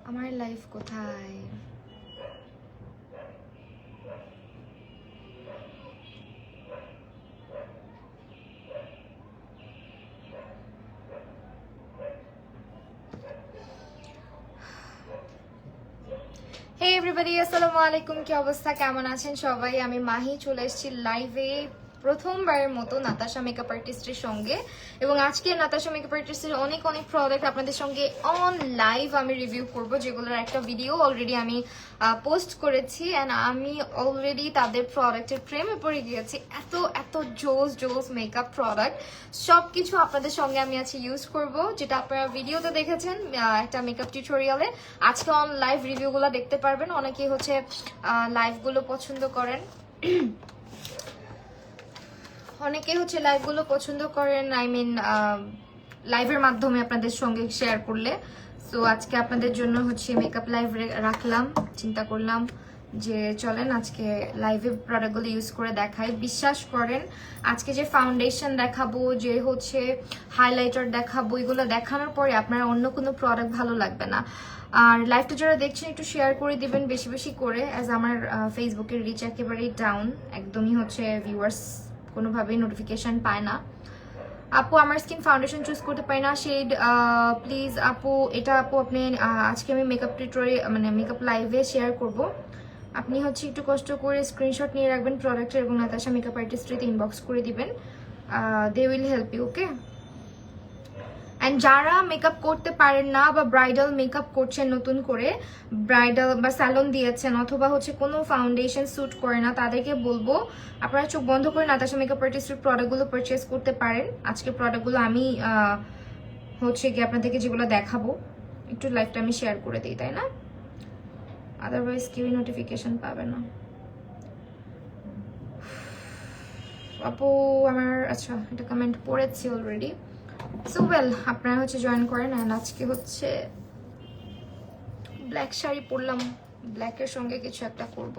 আমার লাইফ কোথায়? হে এভরিবডি, আসসালামু আলাইকুম। কি অবস্থা, কেমন আছেন সবাই? আমি মাহি চলে এসেছি লাইভে প্রথমবারের মতো নাতাশা মেকআপ আর্টিস্টের সঙ্গে। এবং আজকে নাতাশা মেকআপ আর্টিস্টের অনেক অনেক প্রোডাক্ট আপনাদের সঙ্গে অন লাইভ আমি রিভিউ করব, যেগুলোর একটা ভিডিও অলরেডি আমি পোস্ট করেছি। অ্যান্ড আমি অলরেডি তাদের প্রোডাক্টের প্রেমে পড়ে গিয়েছি। এত এত জোস জোস মেকআপ প্রোডাক্ট সব কিছু আপনাদের সঙ্গে আমি আজকে ইউজ করব, যেটা আপনারা ভিডিওতে দেখেছেন একটা মেকআপ টিউটোরিয়ালে। আজকে অন লাইভ রিভিউগুলো দেখতে পারবেন। অনেকেই হচ্ছে লাইভগুলো পছন্দ করেন, অনেকেই হচ্ছে লাইভগুলো পছন্দ করেন, আই মিন লাইভের মাধ্যমে আপনাদের সঙ্গে শেয়ার করলে। সো আজকে আপনাদের জন্য হচ্ছে মেকআপ লাইভ রাখলাম। চিন্তা করলাম যে চলেন আজকে লাইভে প্রোডাক্টগুলো ইউজ করে দেখাই। বিশ্বাস করেন আজকে যে ফাউন্ডেশন দেখাবো, যে হচ্ছে হাইলাইটার দেখাবো, এগুলো দেখানোর পরে আপনার অন্য কোনো প্রোডাক্ট ভালো লাগবে না। আর লাইভটা যারা দেখছেন একটু শেয়ার করে দিবেন বেশি বেশি করে, অ্যাজ আমার ফেসবুকের রিচ একেবারেই ডাউন, একদমই হচ্ছে ভিউয়ার্স কোনোভাবেই নোটিফিকেশন পায় না। আপু আমার স্কিন ফাউন্ডেশন চুজ করতে পারি না, শেড প্লিজ আপু এটা আপু আপনি আজকে আমি মেকআপ টিউটোরিয়াল মানে মেকআপ লাইভে শেয়ার করব। আপনি হচ্ছে একটু কষ্ট করে স্ক্রিনশট নিয়ে রাখবেন প্রোডাক্টের এবং নাতাশা মেকআপ আর্টিস্ট্রিতে ইনবক্স করে দিবেন, they will help you, okay. And যারা মেকআপ করতে পারেন না বা ব্রাইডাল মেকআপ করছেন নতুন করে, ব্রাইডাল বা স্যালন দিয়েছেন অথবা হচ্ছে কোনো ফাউন্ডেশন স্যুট করে না, তাদেরকে বলবো আপনারা চোখ বন্ধ করে নাতাশা মেকআপ আর্টিস্টের প্রোডাক্টগুলো পারচেস করতে পারেন। আজকে প্রোডাক্টগুলো আমি হচ্ছে কি আপনাদেরকে যেগুলো দেখাবো একটু লাইভটা আমি শেয়ার করে দিই, তাই না? আদারওয়াইজ কেউই নোটিফিকেশন পাবে না। আপু আমার আচ্ছা এটা কমেন্ট পড়েছি অলরেডি। সো ওয়েল আপনারা হচ্ছে জয়েন করেন। অ্যান্ড আজকে হচ্ছে ব্ল্যাক শাড়ি পরলাম, ব্ল্যাকের সঙ্গে কিছু একটা করব।